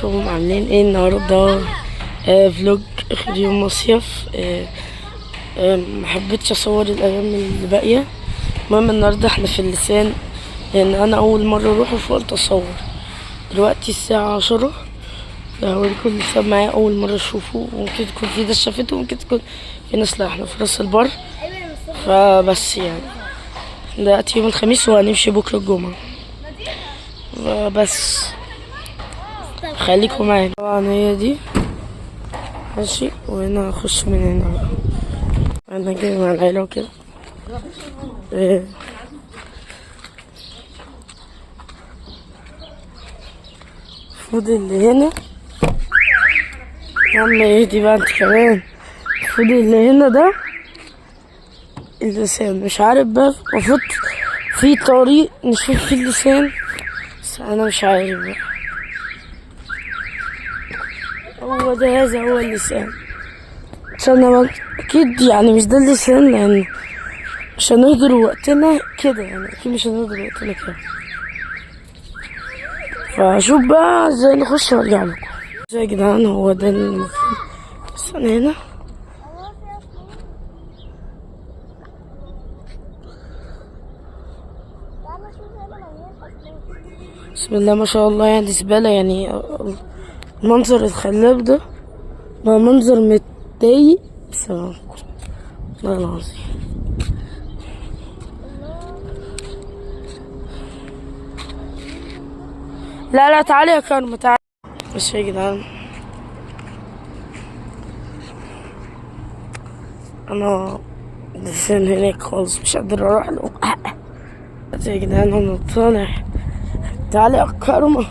عاملين ايه النهارده؟ فلوج اخر يوم مصيف. محبتش اصور الايام اللي باقيه. المهم النهارده احنا في اللسان، لان انا اول مره اروح فقلت اصور. دلوقتي الساعه 10. هوريكم اللسان معايا اول مره اشوفه. ممكن تكون في ناس شافته وممكن تكون في ناس لا. احنا في راس البر، فبس يعني دلوقتي يوم الخميس وهنمشي بكره الجمعه. بس خليكم معايا. طبعا هي دي ماشي، وهنا هخش من هنا بقى. انا جاي مع العيلة وكده. المفروض اللي هنا يا عم اهدي بقى انت كمان. المفروض اللي هنا ده اللسان، مش عارف بقى. المفروض في طريق نشوف فيه اللسان، بس انا مش عارف بقى. هو ده، هذا هو اللسان. عشان اكيد يعني مش ده اللسان، لان مش هنهدر وقتنا كده، يعني اكيد مش هنهدر وقتنا كده. فشوف بقى ازاي نخش وارجع لكم. يا جدعان هو ده المفروض. بس انا هنا بسم الله ما شاء الله، يعني زبالة. يعني المنظر الخلاب ده بقى منظر متضايق بسبب والله العظيم. لا تعالي يا كرمة تعالي. بس يا جدعان انا لسان هناك خالص، مش قادر اروح له. بس يا جدعان انا طالع. تعالي يا كرمة.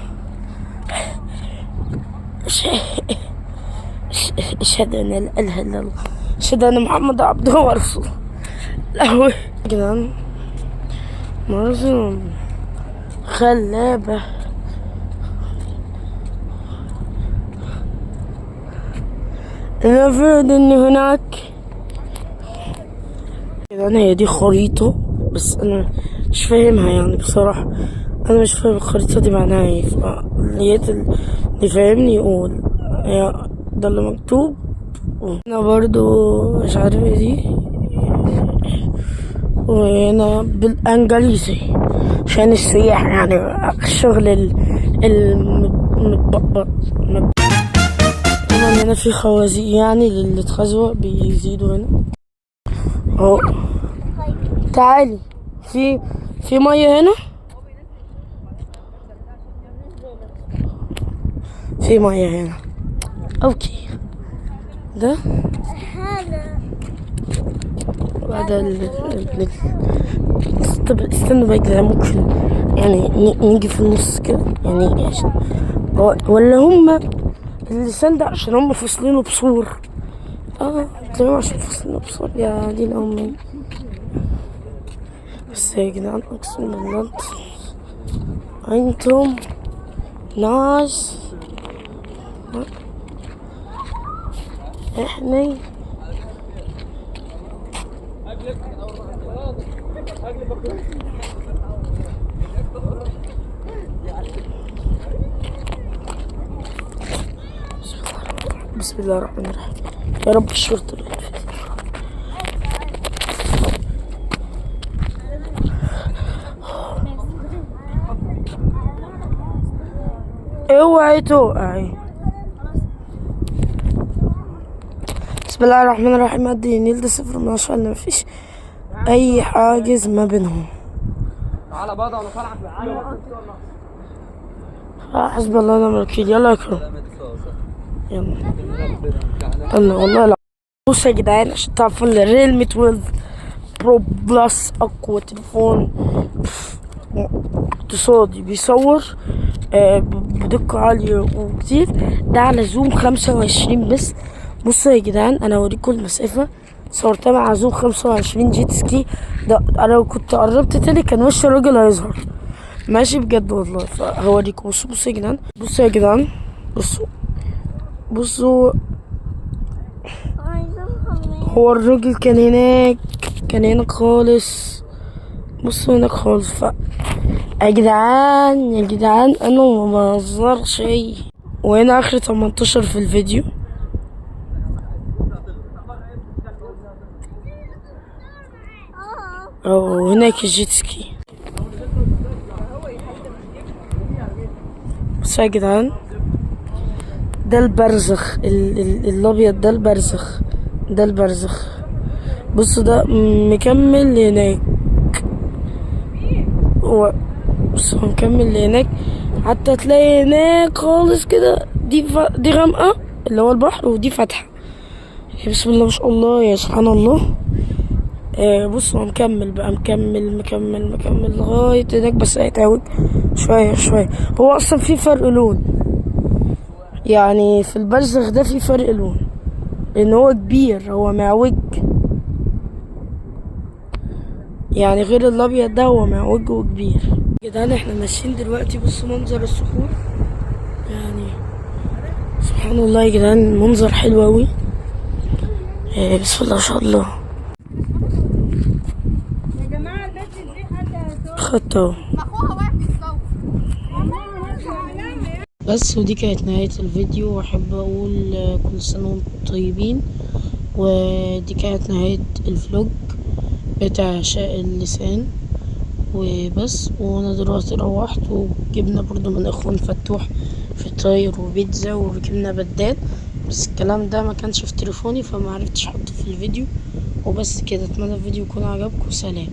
اشهد ان لا اله الا الله، اشهد ان محمد عبده ورسوله. لهوي يا جدعان، منظر خلابة. المفروض ان هناك يعني هي دي خريطة، بس انا مش فاهمها يعني بصراحة. انا مش فاهم الخريطة دي معناها ايه. اللي فاهمني يقول هي ده اللي مكتوب. انا برضو مش عارف ايه دي. وهنا بالانجليزي عشان السياح، يعني الشغل المتبقر. طبعا هنا في خوازيق، يعني اللي اتخزوق بيزيدوا هنا اهو. تعالي في ميه هنا، في ميه هنا. اوكي ده بعد طب استنوا بقى كده، ممكن يعني نيجي في النص كده يعني عشان ولا هما اللسان ده عشان هما فاصلينه بسور. تلاقيهم عشان فاصلينه بسور يا دين امي. بس يا جدعان اقسم بالله انتم ناس. احنا بسم الله الرحمن الرحيم. يا رب الشرطة اوعي توقعي. بسم الله الرحمن الرحيم. قد النيل ده 0 من 10، ان مفيش اي حاجز ما بينهم. تعالى بقى انا طالعه في حسبي الله ونعم الوكيل. يلا يا كرم يلا والله. لا بصوا يا جدعان، عشان تعرفوا ان الريلمي 12 برو بلس اقوى تليفون اقتصادي بيصور بدقة عالية وكتير. ده على زوم 25 بس. بصوا يا جدعان انا اوريكم المسافة. صورتها مع زوم 25 جيت سكي. ده انا لو كنت قربت تاني كان وش الراجل هيظهر. ماشي بجد والله. فهوريكم. بصوا يا جدعان، بصوا يا جدعان، بصوا. هو الراجل كان هناك خالص. بصوا هناك خالص. يا جدعان انا ما بهزرش. وهنا اخر 18 في الفيديو. وهناك الجيت سكي. بصوا يا جدعان، ده البرزخ الابيض، ده البرزخ، ده البرزخ. بصوا ده مكمل هناك، بصوا مكمل هناك حتى تلاقي هناك خالص كده. دي غامقة اللي هو البحر، ودي فاتحة. بسم الله ما شاء الله، يا سبحان الله. بصوا مكمل بقى، مكمل لغاية هناك، بس هيتعوج شوية شوية. هو أصلا في فرق لون، يعني في البرزخ ده في فرق لون، لأن هو كبير، هو معوج، يعني غير الأبيض ده هو معوج وكبير. جدعان احنا ماشيين دلوقتي، بصوا منظر الصخور، يعني سبحان الله يا جدعان، المنظر حلو أوي. بسم الله ما شاء الله. خدته بس. ودي كانت نهاية الفيديو، واحب اقول كل سنة وانتم طيبين. ودي كانت نهاية الفلوج بتاع شاء اللسان وبس. وانا دلوقتي روحت وجبنا برضو من اخوان فتوح فطاير وبيتزا وركبنا بدال، بس الكلام ده ما كانش في تليفوني فما عرفتش احطه في الفيديو. وبس كده، اتمنى الفيديو يكون عجبكم. سلام.